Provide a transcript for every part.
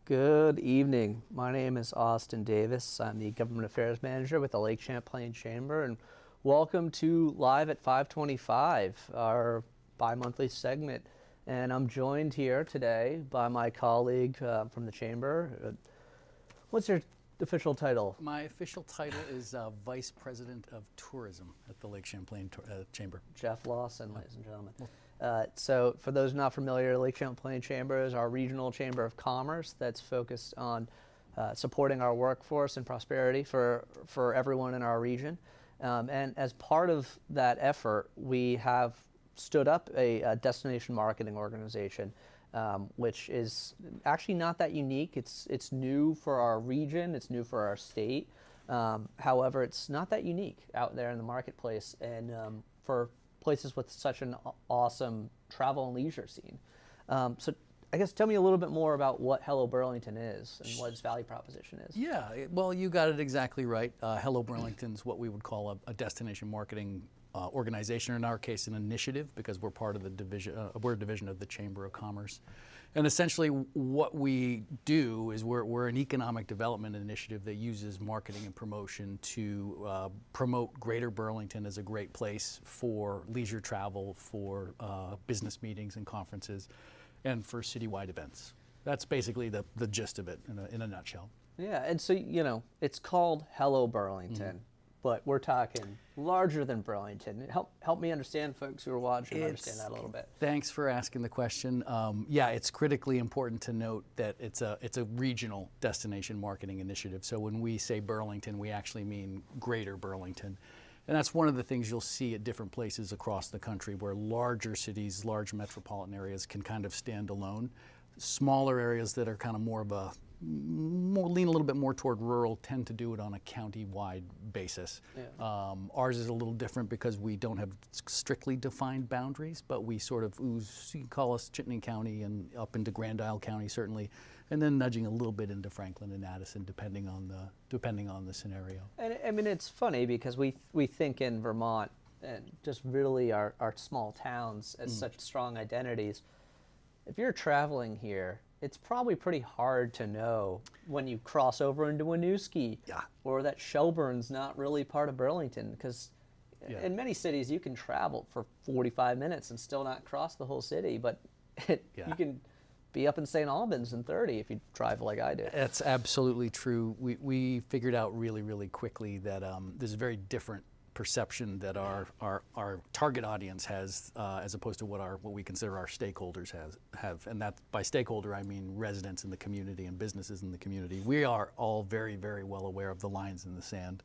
Good evening. My name is Austin Davis. I'm the Government Affairs Manager with the Lake Champlain Chamber, and welcome to Live at 525, our bi-monthly segment. And I'm joined here today by my colleague from the Chamber. What's your official title? My official title is Vice President of Tourism at the Lake Champlain Chamber. Jeff Lawson, ladies and gentlemen. So for those not familiar, Lake Champlain Chamber is our regional chamber of commerce that's focused on supporting our workforce and prosperity for everyone in our region. And as part of that effort, we have stood up a destination marketing organization, which is actually not that unique. It's new for our region, it's new for our state. However, it's not that unique out there in the marketplace and for places with such an awesome travel and leisure scene. So I guess tell me a little bit more about what Hello Burlington is and what its value proposition is. Yeah, well, you got it exactly right. Hello Burlington's what we would call a destination marketing organization, or in our case, an initiative, because we're part of the division. We're a division of the Chamber of Commerce, and essentially, what we do is we're an economic development initiative that uses marketing and promotion to promote Greater Burlington as a great place for leisure travel, for business meetings and conferences, and for citywide events. That's basically the gist of it in a nutshell. Yeah, and so it's called Hello Burlington. But we're talking larger than Burlington. Help me understand, folks who are watching, understand that a little bit. Thanks for asking the question. Yeah, it's critically important to note that it's a regional destination marketing initiative. So when we say Burlington, we actually mean Greater Burlington. And that's one of the things you'll see at different places across the country, where larger cities, large metropolitan areas can kind of stand alone. Smaller areas that are kind of lean a little bit more toward rural tend to do it on a county-wide basis. Yeah. Ours is a little different because we don't have strictly defined boundaries, but we sort of ooze, you can call us Chittenden County and up into Grand Isle County certainly, and then nudging a little bit into Franklin and Addison depending on the scenario. And I mean, it's funny because we think in Vermont and just really our small towns as such strong identities. If you're traveling here, it's probably pretty hard to know when you cross over into Winooski, or that Shelburne's not really part of Burlington, because in many cities you can travel for 45 minutes and still not cross the whole city, but you can be up in St. Albans in 30 if you drive like I do. That's absolutely true. We figured out really quickly that there's a very different perception that our target audience has as opposed to what we consider our stakeholders have. And that, by stakeholder, I mean residents in the community and businesses in the community. We are all very well aware of the lines in the sand,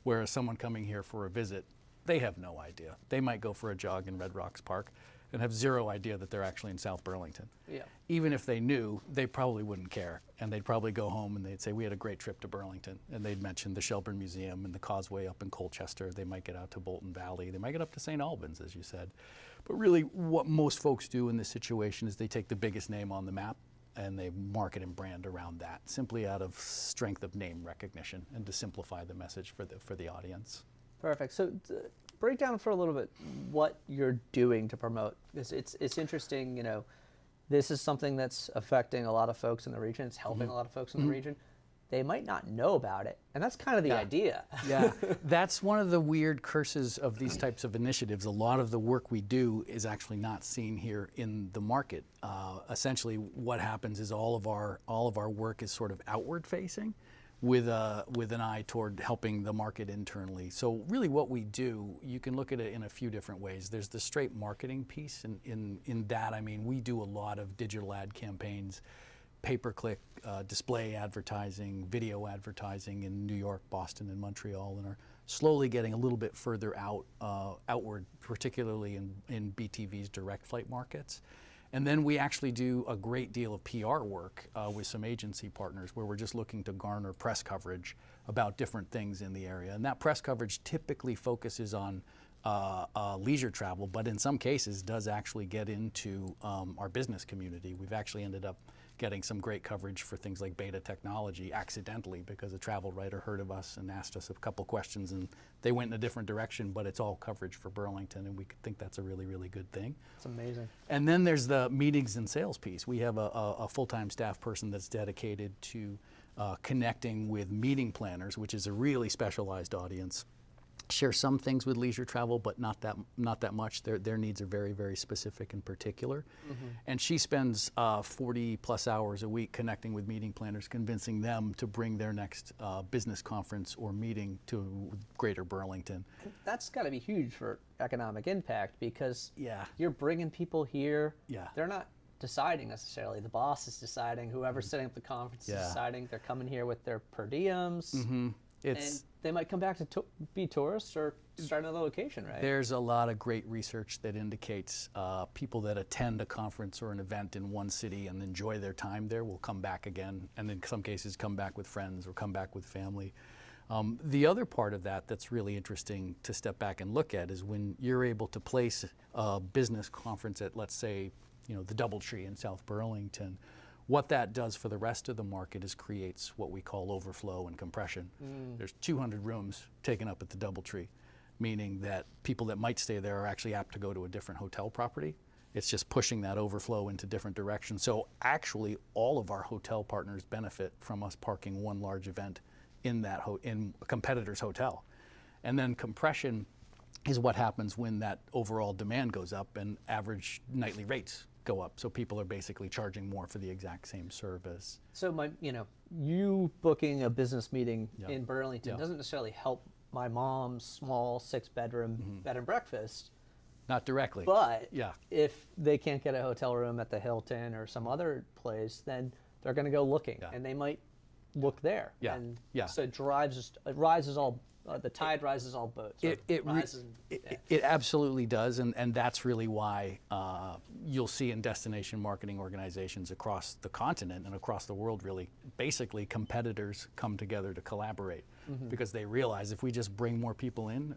whereas someone coming here for a visit, they have no idea. They might go for a jog in Red Rocks Park and have zero idea that they're actually in South Burlington. Yeah. Even if they knew, they probably wouldn't care. And they'd probably go home and they'd say, we had a great trip to Burlington. And they'd mention the Shelburne Museum and the Causeway up in Colchester. They might get out to Bolton Valley. They might get up to St. Albans, as you said. But really, what most folks do in this situation is they take the biggest name on the map and they market and brand around that, simply out of strength of name recognition and to simplify the message for the audience. Perfect. So break down for a little bit what you're doing to promote. It's interesting, this is something that's affecting a lot of folks in the region. It's helping a lot of folks in the region. They might not know about it, and that's kind of the idea. Yeah, that's one of the weird curses of these types of initiatives. A lot of the work we do is actually not seen here in the market. Essentially, what happens is all of our work is sort of outward facing, with an eye toward helping the market internally. So really what we do, you can look at it in a few different ways. There's the straight marketing piece, and in that, I mean, we do a lot of digital ad campaigns, pay-per-click, display advertising, video advertising in New York, Boston, and Montreal, and are slowly getting a little bit further outward, particularly in BTV's direct flight markets. And then we actually do a great deal of PR work with some agency partners where we're just looking to garner press coverage about different things in the area. And that press coverage typically focuses on leisure travel, but in some cases does actually get into our business community. We've actually ended up getting some great coverage for things like beta technology accidentally because a travel writer heard of us and asked us a couple questions and they went in a different direction, but it's all coverage for Burlington, and we think that's a really, really good thing. It's amazing. And then there's the meetings and sales piece. We have a full-time staff person that's dedicated to connecting with meeting planners, which is a really specialized audience. Share some things with leisure travel, but not that much. Their needs are very, very specific and particular. And she spends 40 plus hours a week connecting with meeting planners, convincing them to bring their next business conference or meeting to Greater Burlington. That's got to be huge for economic impact, because Yeah. you're bringing people here. Yeah. They're not deciding necessarily. The boss is deciding. Whoever's setting up the conference is deciding. They're coming here with their per diems. And they might come back to be tourists or start another location, right? There's a lot of great research that indicates people that attend a conference or an event in one city and enjoy their time there will come back again, and in some cases come back with friends or come back with family. The other part of that that's really interesting to step back and look at is when you're able to place a business conference at, let's say, the DoubleTree in South Burlington. What that does for the rest of the market is creates what we call overflow and compression. There's 200 rooms taken up at the DoubleTree, meaning that people that might stay there are actually apt to go to a different hotel property. It's just pushing that overflow into different directions. So actually, all of our hotel partners benefit from us parking one large event in that in a competitor's hotel. And then compression is what happens when that overall demand goes up and average nightly rates go up. So people are basically charging more for the exact same service. So you booking a business meeting in Burlington doesn't necessarily help my mom's small 6-bedroom bed and breakfast. Not directly. But if they can't get a hotel room at the Hilton or some other place, then they're going to go looking, and they might look there. And so it rises all. The tide rises all boats. It absolutely does, and that's really why you'll see in destination marketing organizations across the continent and across the world, really, basically competitors come together to collaborate, because they realize if we just bring more people in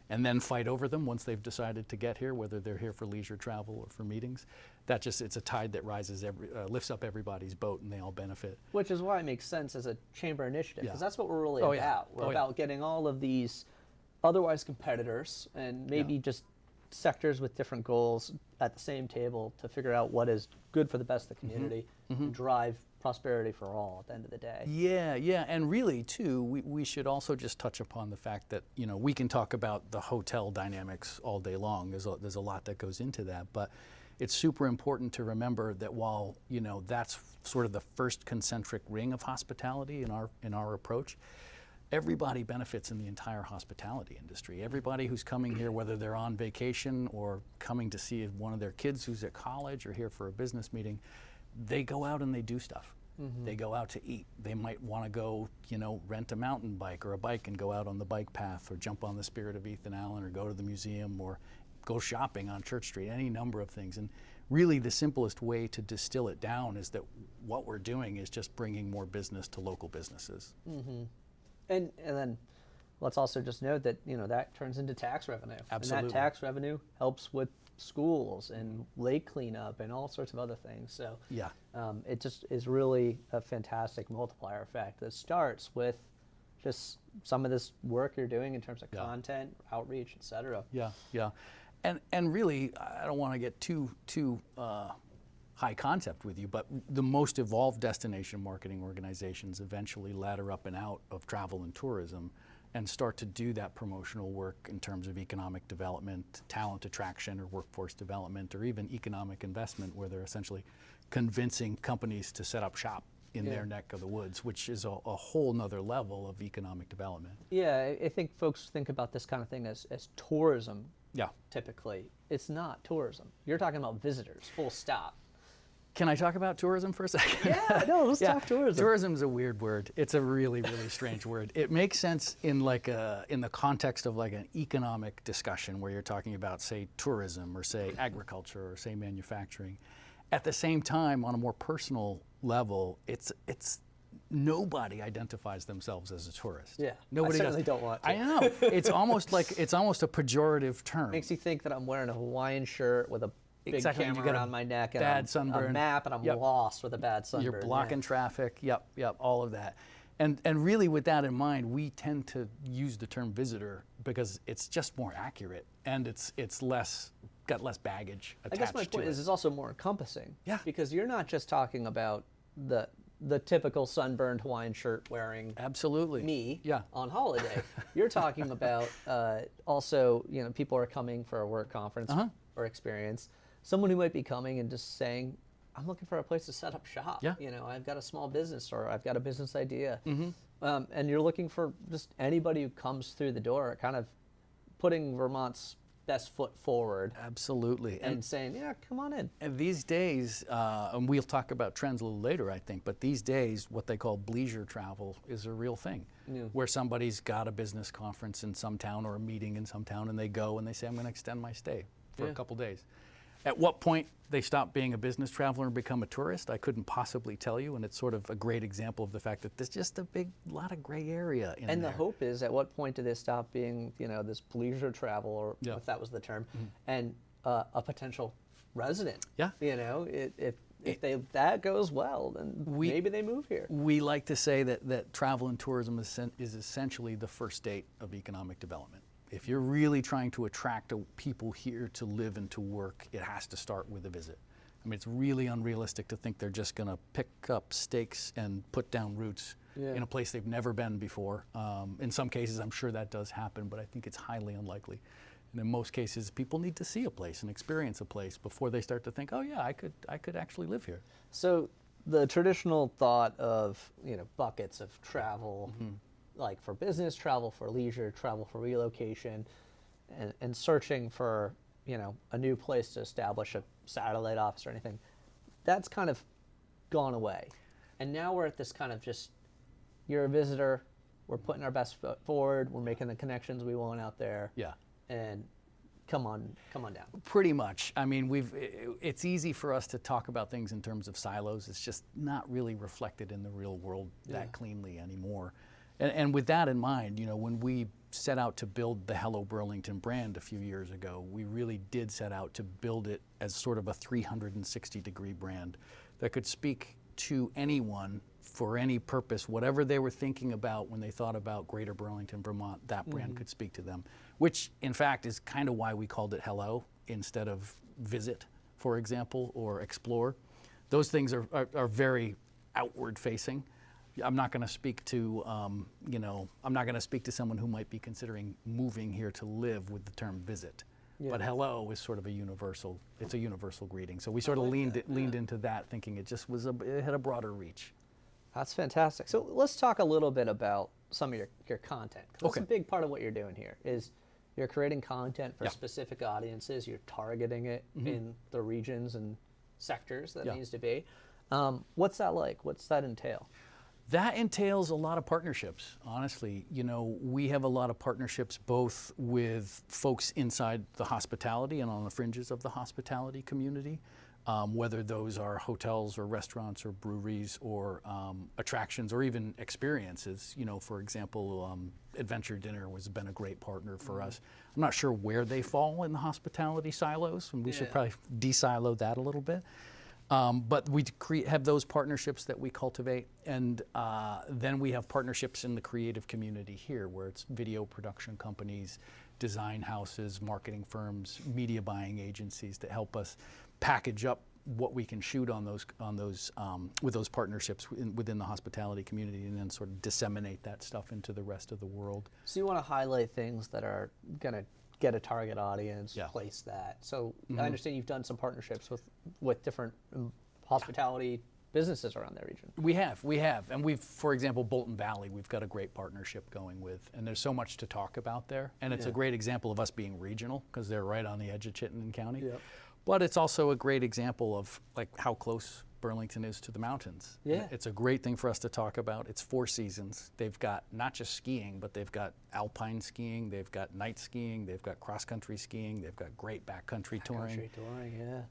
and then fight over them once they've decided to get here, whether they're here for leisure travel or for meetings, it's a tide that rises, lifts up everybody's boat, and they all benefit. Which is why it makes sense as a chamber initiative, because that's what we're really about. We're about getting all of these otherwise competitors and maybe just sectors with different goals at the same table to figure out what is good for the best of the community and drive prosperity for all at the end of the day. Yeah, and really too, we should also just touch upon the fact that we can talk about the hotel dynamics all day long. There's a lot that goes into that, but it's super important to remember that while that's sort of the first concentric ring of hospitality in our approach, everybody benefits in the entire hospitality industry. Everybody who's coming here, whether they're on vacation or coming to see one of their kids who's at college or here for a business meeting, they go out and they do stuff. They go out to eat. They might want to go, rent a mountain bike or a bike and go out on the bike path, or jump on the Spirit of Ethan Allen, or go to the museum, or go shopping on Church Street, any number of things. And really the simplest way to distill it down is that what we're doing is just bringing more business to local businesses. And then let's also just note that that turns into tax revenue. Absolutely. And that tax revenue helps with schools and lake cleanup and all sorts of other things. So it just is really a fantastic multiplier effect that starts with just some of this work you're doing in terms of content, outreach, et cetera. And really, I don't want to get too high concept with you, but the most evolved destination marketing organizations eventually ladder up and out of travel and tourism and start to do that promotional work in terms of economic development, talent attraction, or workforce development, or even economic investment, where they're essentially convincing companies to set up shop in their neck of the woods, which is a whole nother level of economic development. Yeah, I think folks think about this kind of thing as tourism. Typically, it's not tourism. You're talking about visitors, full stop. Can I talk about tourism for a second? Yeah, no, let's talk tourism. Tourism's a weird word. It's a really, really strange word. It makes sense in the context of like an economic discussion where you're talking about, say, tourism, or say agriculture, or say manufacturing. At the same time, on a more personal level, it's nobody identifies themselves as a tourist. Yeah, nobody I certainly don't want to. I know. It's almost a pejorative term. Makes you think that I'm wearing a Hawaiian shirt with a big exactly. camera You got around my neck and bad a sunburn. map, and I'm Yep. lost with a bad sunburn. You're blocking yeah. traffic. Yep, all of that. And really, with that in mind, we tend to use the term visitor because it's just more accurate and it's less got less baggage attached to it. I guess my point is it's also more encompassing. Yeah. Because you're not just talking about the typical sunburned Hawaiian shirt wearing Absolutely. me Yeah. on holiday. You're talking about also, people are coming for a work conference or experience. Someone who might be coming and just saying, I'm looking for a place to set up shop. Yeah. I've got a small business or I've got a business idea. And you're looking for just anybody who comes through the door, kind of putting Vermont's best foot forward. Absolutely. And saying, yeah, come on in. And these days, and we'll talk about trends a little later, I think, but these days, what they call bleisure travel is a real thing, where somebody's got a business conference in some town or a meeting in some town, and they go and they say, I'm going to extend my stay for a couple days. At what point they stop being a business traveler and become a tourist, I couldn't possibly tell you, and it's sort of a great example of the fact that there's just a lot of gray area in there. And the hope is, at what point do they stop being, this bleisure travel, or if that was the term, and a potential resident? Yeah. If that goes well, then maybe they move here. We like to say that travel and tourism is essentially the first state of economic development. If you're really trying to attract people here to live and to work, it has to start with a visit. I mean, it's really unrealistic to think they're just going to pick up stakes and put down roots in a place they've never been before. In some cases, I'm sure that does happen, but I think it's highly unlikely. And in most cases, people need to see a place and experience a place before they start to think, oh yeah, I could actually live here. So the traditional thought of, buckets of travel, like for business, travel for leisure, travel for relocation, and searching for, a new place to establish a satellite office or anything, that's kind of gone away. And now we're at this kind of just, you're a visitor, we're putting our best foot forward, we're making the connections we want out there. Yeah. And come on down. Pretty much. I mean, it's easy for us to talk about things in terms of silos. It's just not really reflected in the real world that cleanly anymore. And with that in mind, when we set out to build the Hello Burlington brand a few years ago, we really did set out to build it as sort of a 360-degree brand that could speak to anyone for any purpose, whatever they were thinking about when they thought about Greater Burlington, Vermont, that brand could speak to them, which in fact is kind of why we called it Hello instead of Visit, for example, or Explore. Those things are very outward facing. I'm not going to speak to, I'm not going to speak to someone who might be considering moving here to live with the term visit. Yeah. But hello is sort of it's a universal greeting. So we sort of leaned into that, thinking it had a broader reach. That's fantastic. So let's talk a little bit about some of your content. 'Cause that's a big part of what you're doing here is you're creating content for specific audiences. You're targeting it in the regions and sectors that needs to be. What's that like? What's that entail? That entails a lot of partnerships, honestly. We have a lot of partnerships both with folks inside the hospitality and on the fringes of the hospitality community, whether those are hotels or restaurants or breweries or attractions or even experiences. For example, Adventure Dinner has been a great partner for us. I'm not sure where they fall in the hospitality silos, and we should probably de-silo that a little bit. But we have those partnerships that we cultivate, and then we have partnerships in the creative community here, where it's video production companies, design houses, marketing firms, media buying agencies that help us package up what we can shoot on those with those partnerships within the hospitality community, and then sort of disseminate that stuff into the rest of the world. So you want to highlight things that are going to get a target audience, place that. So I understand you've done some partnerships with different hospitality businesses around that region. We have. And we've, for example, Bolton Valley, we've got a great partnership going with, and there's so much to talk about there. And it's a great example of us being regional, because they're right on the edge of Chittenden County. Yep. But it's also a great example of how close Burlington is to the mountains. Yeah. It's a great thing for us to talk about. It's 4 seasons. They've got not just skiing, but they've got alpine skiing, they've got night skiing, they've got cross-country skiing, they've got great backcountry touring.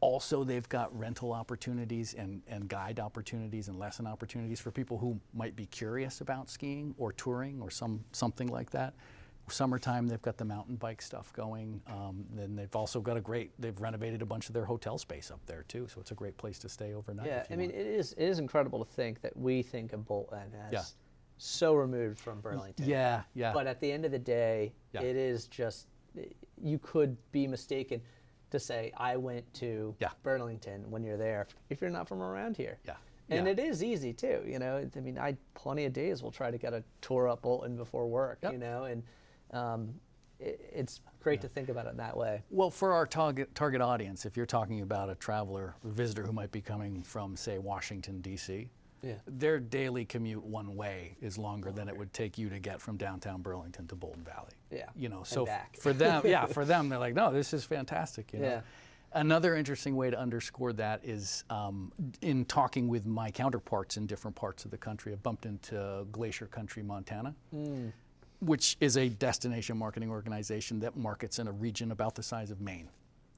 Also, they've got rental opportunities and guide opportunities and lesson opportunities for people who might be curious about skiing or touring or something like that. summertime, they've got the mountain bike stuff going. Then they've also got they've renovated a bunch of their hotel space up there too, so it's a great place to stay overnight. Yeah, if you I mean, want. it is incredible to think that we think of Bolton as Yeah. so removed from Burlington. Yeah, yeah. But at the end of the day, Yeah. it is just, you could be mistaken to say, I went to Yeah. Burlington when you're there, if you're not from around here. Yeah. And Yeah. it is easy too, you know. I mean, plenty of days will try to get a tour up Bolton before work, Yep. you know, and it's great to think about it that way. Well, for our target audience, if you're talking about a traveler, a visitor who might be coming from, say, Washington, D.C., Yeah. their daily commute one way is longer than it would take you to get from downtown Burlington to Bolton Valley. Yeah, You know, and so back. for them, for them, they're like, no, this is fantastic. You know? Yeah. Another interesting way to underscore that is in talking with my counterparts in different parts of the country. I bumped into Glacier Country, Montana, which is a destination marketing organization that markets in a region about the size of Maine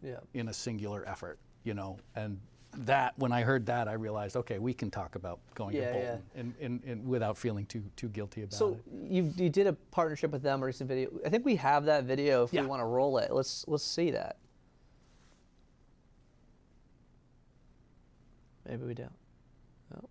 Yeah. in a singular effort, you know. And that, when I heard that, I realized, okay, we can talk about going Yeah, to Bolton and without feeling too guilty about So it. you did a partnership with them, a recent video. I think we have that video if Yeah. we want to roll it. Let's see that. Maybe we don't. Oh.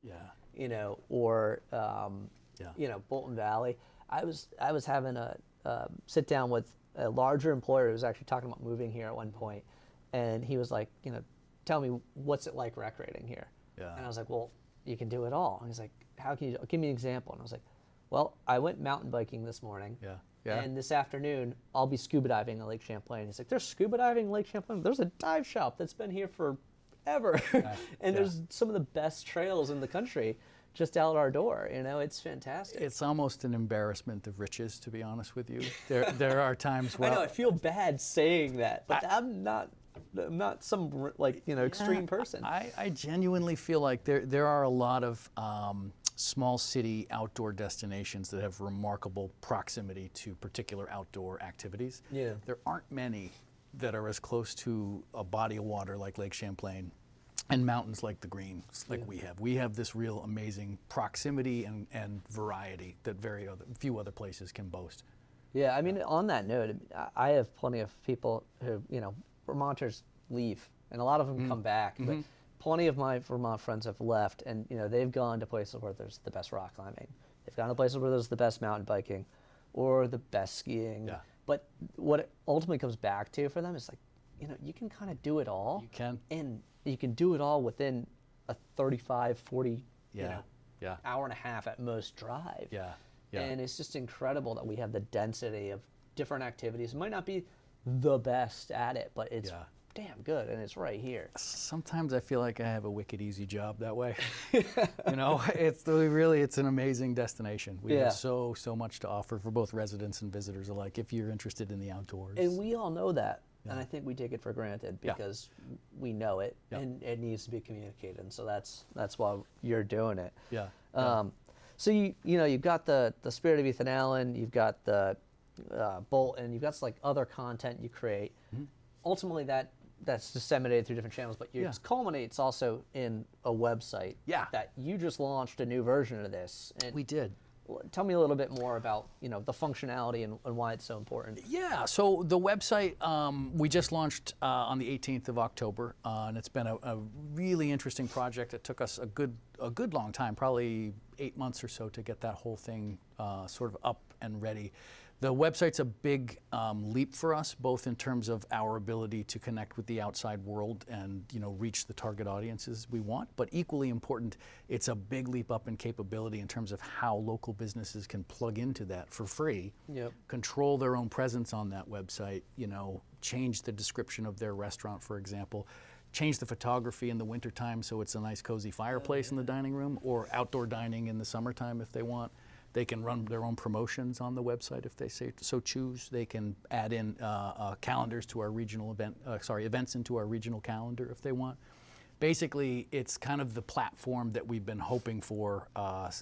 Yeah. You know, or Yeah. you know, Bolton Valley. I was having a sit down with a larger employer who was actually talking about moving here at one point, and he was like, you know, tell me what's it like recreating here. Yeah. And I was like, well, you can do it all. And he's like, how can you give me an example? And I was like, well, I went mountain biking this morning. Yeah. Yeah. And this afternoon, I'll be scuba diving at Lake Champlain. He's like, there's scuba diving at Lake Champlain? There's a dive shop that's been here forever. And Yeah. there's some of the best trails in the country just out our door. You know, it's fantastic. It's almost an embarrassment of riches, to be honest with you. There are times where I know, I feel bad saying that, but I'm not some, like, you know, extreme person. I genuinely feel like there are a lot of small city outdoor destinations that have remarkable proximity to particular outdoor activities. Yeah. There aren't many that are as close to a body of water like Lake Champlain and mountains like the Greens like we have. We have this real amazing proximity and variety that few other places can boast. Yeah, I mean, on that note, I have plenty of people who, you know, Vermonters leave, and a lot of them come back. But plenty of my Vermont friends have left, and you know, they've gone to places where there's the best rock climbing. They've gone to places where there's the best mountain biking, or the best skiing. Yeah. But what it ultimately comes back to for them is like, you know, you can kind of do it all. You can. And you can do it all within a 35, 40, you Yeah. know, Yeah. hour and a half at most drive. Yeah. Yeah. And it's just incredible that we have the density of different activities. It might not be the best at it, but it's Yeah. damn good, and it's right here. Sometimes I feel like I have a wicked easy job that way. You know, it's an amazing destination. We Yeah. have so much to offer for both residents and visitors alike if you're interested in the outdoors. And we all know that, and I think we take it for granted Yeah. because we know it, Yeah. and it needs to be communicated. And so that's why you're doing it. Yeah. So you know, you've got the Spirit of Ethan Allen, you've got the Bolton, you've got like other content you create. Ultimately, that's disseminated through different channels, but Yeah. it culminates also in a website. Yeah. That you just launched a new version of this. And We did. tell me a little bit more about, you know, the functionality and why it's so important. Yeah, so the website, we just launched on the 18th of October, and it's been a really interesting project. It took us a good a good long time, probably 8 months or so, to get that whole thing sort of up and ready. The website's a big leap for us, both in terms of our ability to connect with the outside world and reach the target audiences we want, but equally important, it's a big leap up in capability in terms of how local businesses can plug into that for free, control their own presence on that website, change the description of their restaurant, for example, change the photography in the wintertime so it's a nice cozy fireplace in the dining room, or outdoor dining in the summertime if they want. They can run their own promotions on the website if they so choose. They can add in calendars to our regional events into our regional calendar if they want. Basically, it's kind of the platform that we've been hoping for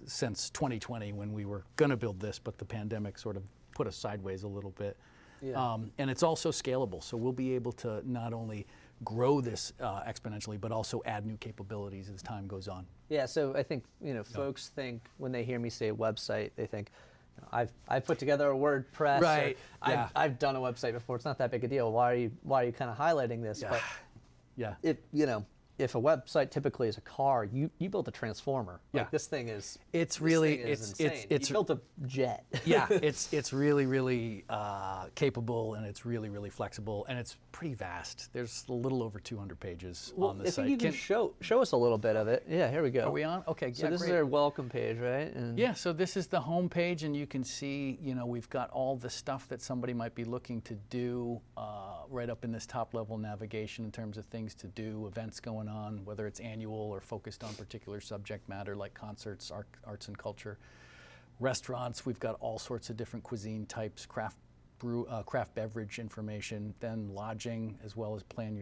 since 2020 when we were going to build this, but the pandemic sort of put us sideways a little bit. Yeah. And it's also scalable, so we'll be able to not only grow this exponentially, but also add new capabilities as time goes on. Yeah, so I think folks think when they hear me say website, they think I've put together a WordPress. Right. Or I've done a website before. It's not that big a deal. Why are you kind of highlighting this? Yeah. But if a website typically is a car, you built a transformer. Like this thing is. It's really insane. You built a jet. Yeah, it's really capable, and it's really flexible, and it's pretty vast. There's a little over 200 pages on the site. If you can show us a little bit of it. Yeah, here we go. Are we on? Okay. So this is our welcome page, right? And yeah. So this is the home page, and you can see we've got all the stuff that somebody might be looking to do right up in this top level navigation in terms of things to do, events going on, whether it's annual or focused on particular subject matter like concerts, arts and culture. Restaurants, we've got all sorts of different cuisine types, craft beverage information, then lodging, as well as plan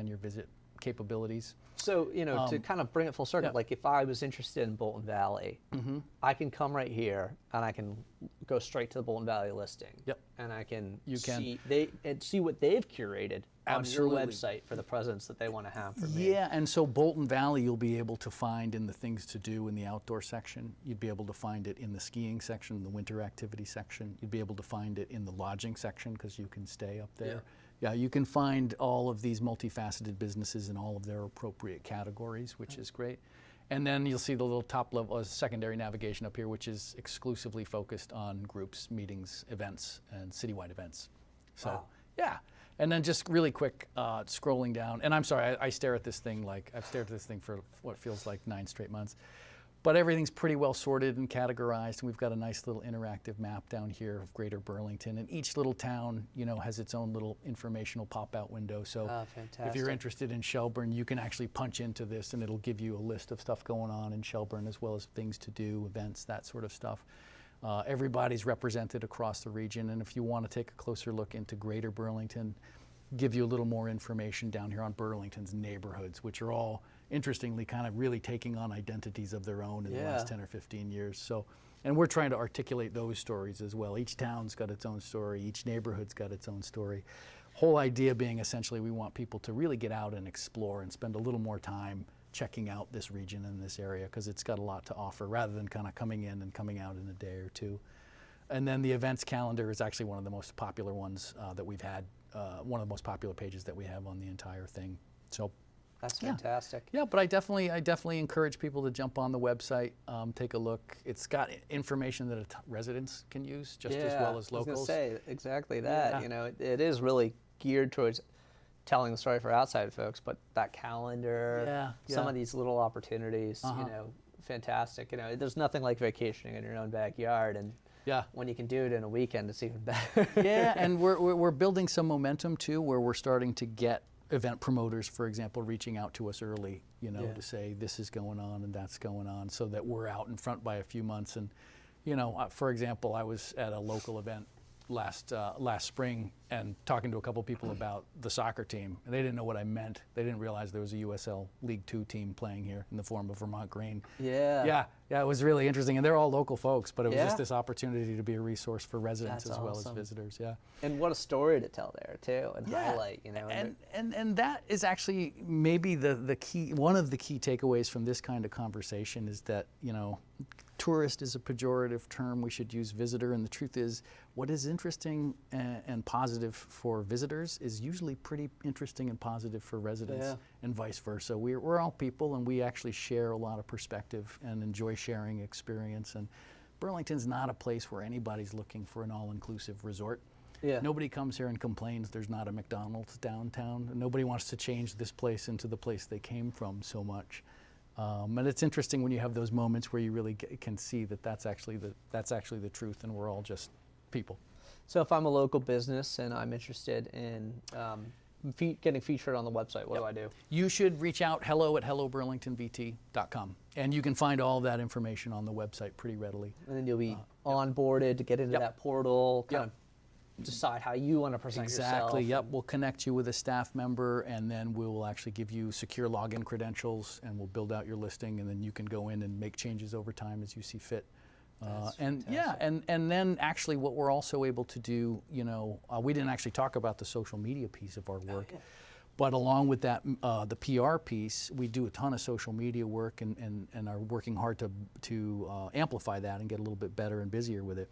your visit capabilities. So, to kind of bring it full circle, like if I was interested in Bolton Valley, I can come right here and I can go straight to the Bolton Valley listing. Yep. And I can see what they've curated on your website for the presence that they want to have for me. Yeah, and so Bolton Valley you'll be able to find in the things to do in the outdoor section. You'd be able to find it in the skiing section, the winter activity section. You'd be able to find it in the lodging section because you can stay up there. Yeah, you can find all of these multifaceted businesses in all of their appropriate categories, which is great. And then you'll see the little top level secondary navigation up here, which is exclusively focused on groups, meetings, events, and citywide events. So, yeah. And then just really quick, scrolling down, and I'm sorry, I stare at this thing like, I've stared at this thing for what feels like 9 straight months. But everything's pretty well sorted and categorized, and we've got a nice little interactive map down here of Greater Burlington, and each little town, has its own little informational pop-out window. So if you're interested in Shelburne, you can actually punch into this, and it'll give you a list of stuff going on in Shelburne, as well as things to do, events, that sort of stuff. Everybody's represented across the region, and if you want to take a closer look into Greater Burlington, give you a little more information down here on Burlington's neighborhoods, which are all, interestingly, kind of really taking on identities of their own in the last 10 or 15 years. So, and we're trying to articulate those stories as well. Each town's got its own story, each neighborhood's got its own story. Whole idea being essentially we want people to really get out and explore and spend a little more time checking out this region and this area because it's got a lot to offer rather than kind of coming in and coming out in a day or two. And then the events calendar is actually one of the most popular ones that we've had, one of the most popular pages that we have on the entire thing. So that's fantastic. Yeah, but I definitely encourage people to jump on the website, take a look. It's got information that residents can use just as well as locals. I was going to say exactly that. It is really geared towards telling the story for outside folks, but that calendar, some of these little opportunities, fantastic. There's nothing like vacationing in your own backyard, and when you can do it in a weekend, it's even better. Yeah, and we're building some momentum too, where we're starting to get event promoters, for example, reaching out to us early, to say this is going on and that's going on, so that we're out in front by a few months. And, for example, I was at a local event last spring and talking to a couple people about the soccer team, and they didn't know what I meant. They didn't realize there was a USL League 2 team playing here in the form of Vermont Green. Yeah, it was really interesting, and they're all local folks, but it was just this opportunity to be a resource for residents as well as visitors. And what a story to tell there too, and highlight, And that is actually maybe the key, one of the key takeaways from this kind of conversation is that, tourist is a pejorative term. We should use visitor. And the truth is, what is interesting and positive for visitors is usually pretty interesting and positive for residents, and vice versa. We're all people, and we actually share a lot of perspective and enjoy sharing experience. And Burlington's not a place where anybody's looking for an all-inclusive resort. Yeah. Nobody comes here and complains there's not a McDonald's downtown. Nobody wants to change this place into the place they came from so much. And it's interesting when you have those moments where you really can see that that's actually the truth, and we're all just people. So if I'm a local business and I'm interested in getting featured on the website, what do I do? You should reach out, hello@helloburlingtonvt.com, and you can find all that information on the website pretty readily. And then you'll be onboarded to get into that portal, kind of decide how you want to present yourself. Exactly, yep. We'll connect you with a staff member, and then we will actually give you secure login credentials, and we'll build out your listing, and then you can go in and make changes over time as you see fit. And then actually what we're also able to do, we didn't actually talk about the social media piece of our work, but along with that, the PR piece, we do a ton of social media work and are working hard to amplify that and get a little bit better and busier with it.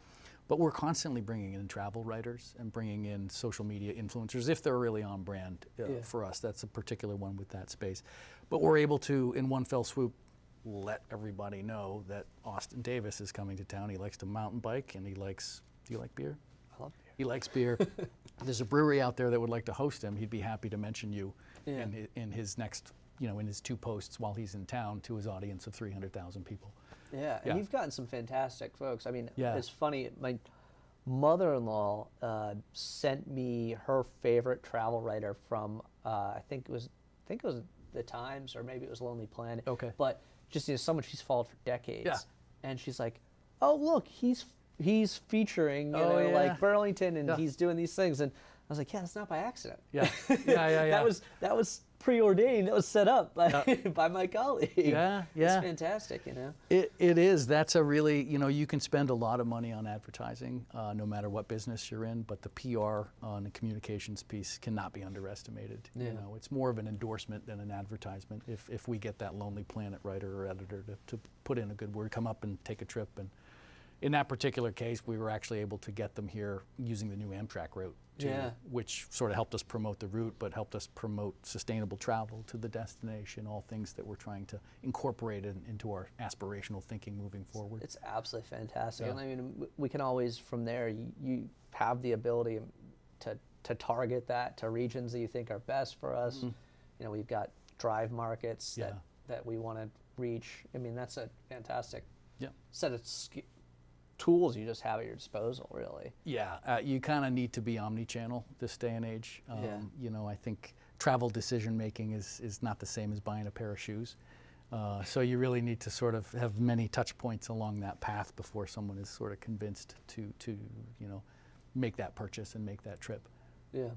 But we're constantly bringing in travel writers and bringing in social media influencers if they're really on brand for us. That's a particular one with that space. But we're able to, in one fell swoop, let everybody know that Austin Davis is coming to town. He likes to mountain bike, and he likes, do you like beer? I love beer. He likes beer. There's a brewery out there that would like to host him. He'd be happy to mention you in his next, in his 2 posts while he's in town to his audience of 300,000 people. Yeah, and you've gotten some fantastic folks. I mean, it's funny, my mother-in-law sent me her favorite travel writer from, I think it was the Times, or maybe it was Lonely Planet. Okay. But just someone she's followed for decades. Yeah. And she's like, oh, look, he's featuring like Burlington, and he's doing these things. And I was like, yeah, that's not by accident. Yeah. That was preordained. That was set up by my colleague. Yeah. It's fantastic, It is. That's a really, you can spend a lot of money on advertising, no matter what business you're in, but the PR and the communications piece cannot be underestimated. Yeah. It's more of an endorsement than an advertisement. If we get that Lonely Planet writer or editor to put in a good word, come up and take a trip. And in that particular case, we were actually able to get them here using the new Amtrak route, which sort of helped us promote the route, but helped us promote sustainable travel to the destination, all things that we're trying to incorporate into our aspirational thinking moving forward. It's absolutely fantastic. Yeah. And I mean, we can always, from there, you have the ability to target that to regions that you think are best for us. Mm-hmm. We've got drive markets that we want to reach. I mean, that's a fantastic set of tools you just have at your disposal, really. Yeah, you kind of need to be omni-channel this day and age. I think travel decision making is not the same as buying a pair of shoes. So you really need to sort of have many touch points along that path before someone is sort of convinced to make that purchase and make that trip. Yeah.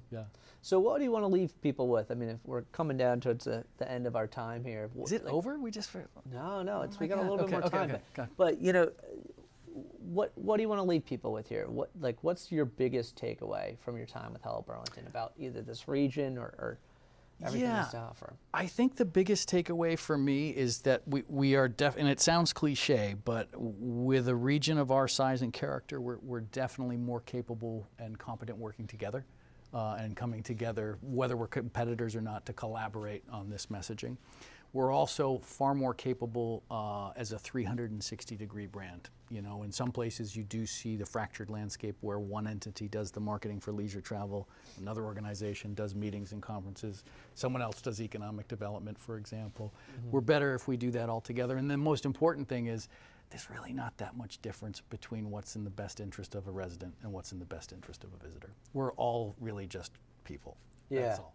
So what do you want to leave people with? I mean, if we're coming down towards the end of our time here. Is it over? We just... No, we got a little bit more time. But what do you want to leave people with here? What's your biggest takeaway from your time with Hello Burlington about either this region or everything that's to offer? I think the biggest takeaway for me is that we are and it sounds cliche, but with a region of our size and character, we're definitely more capable and competent working together and coming together, whether we're competitors or not, to collaborate on this messaging. We're also far more capable as a 360-degree brand. In some places you do see the fractured landscape where one entity does the marketing for leisure travel, another organization does meetings and conferences, someone else does economic development, for example. Mm-hmm. We're better if we do that all together. And the most important thing is there's really not that much difference between what's in the best interest of a resident and what's in the best interest of a visitor. We're all really just people. That's all.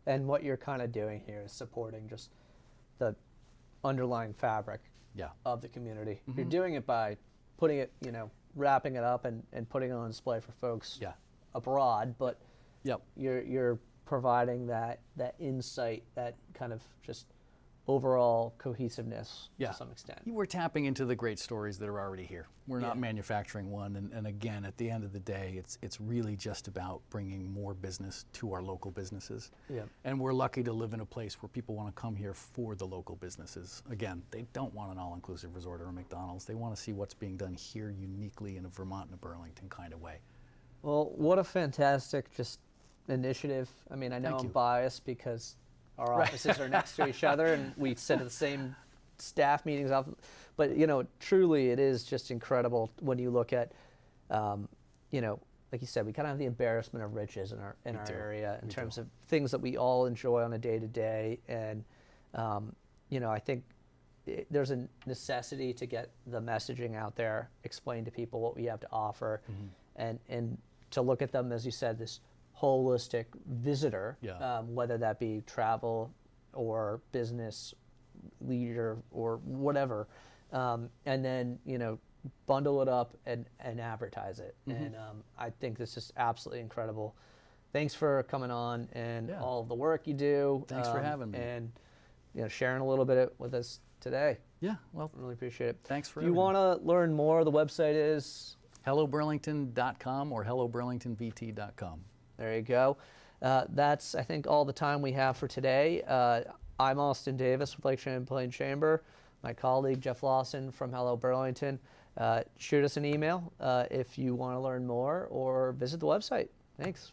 And what you're kind of doing here is supporting just the underlying fabric of the community. Mm-hmm. You're doing it by putting it, wrapping it up and putting it on display for folks abroad, but you're providing that insight, that kind of just overall cohesiveness Yeah. to some extent. We're tapping into the great stories that are already here. We're not Yeah. manufacturing one, and again, at the end of the day, it's really just about bringing more business to our local businesses. Yeah. And we're lucky to live in a place where people want to come here for the local businesses. Again, they don't want an all-inclusive resort or a McDonald's. They want to see what's being done here uniquely in a Vermont and a Burlington kind of way. Well, what a fantastic just initiative. I mean, I know Thank I'm you. biased because our offices are next to each other and we sit at the same staff meetings. But, you know, truly it is just incredible when you look at, you know, like you said, we kind of have the embarrassment of riches in our do. area in We terms do. of things that we all enjoy on a day-to-day. And, you know, I think there's a necessity to get the messaging out there, explain to people what we have to offer, and to look at them, as you said, this holistic visitor, Yeah. whether that be travel or business leader or whatever, and then, you know, bundle it up and advertise it. And I think this is absolutely incredible. Thanks for coming on and Yeah. all of the work you do. Thanks for having me. And, you know, sharing a little bit with us today. Yeah, well, Really appreciate it. thanks for If you everything. want to learn more, the website is, HelloBurlington.com or HelloBurlingtonVT.com. there you go. That's, I think, all the time we have for today. I'm Austin Davis with Lake Champlain Chamber. My colleague, Jeff Lawson from Hello Burlington. Shoot us an email if you want to learn more or visit the website. Thanks.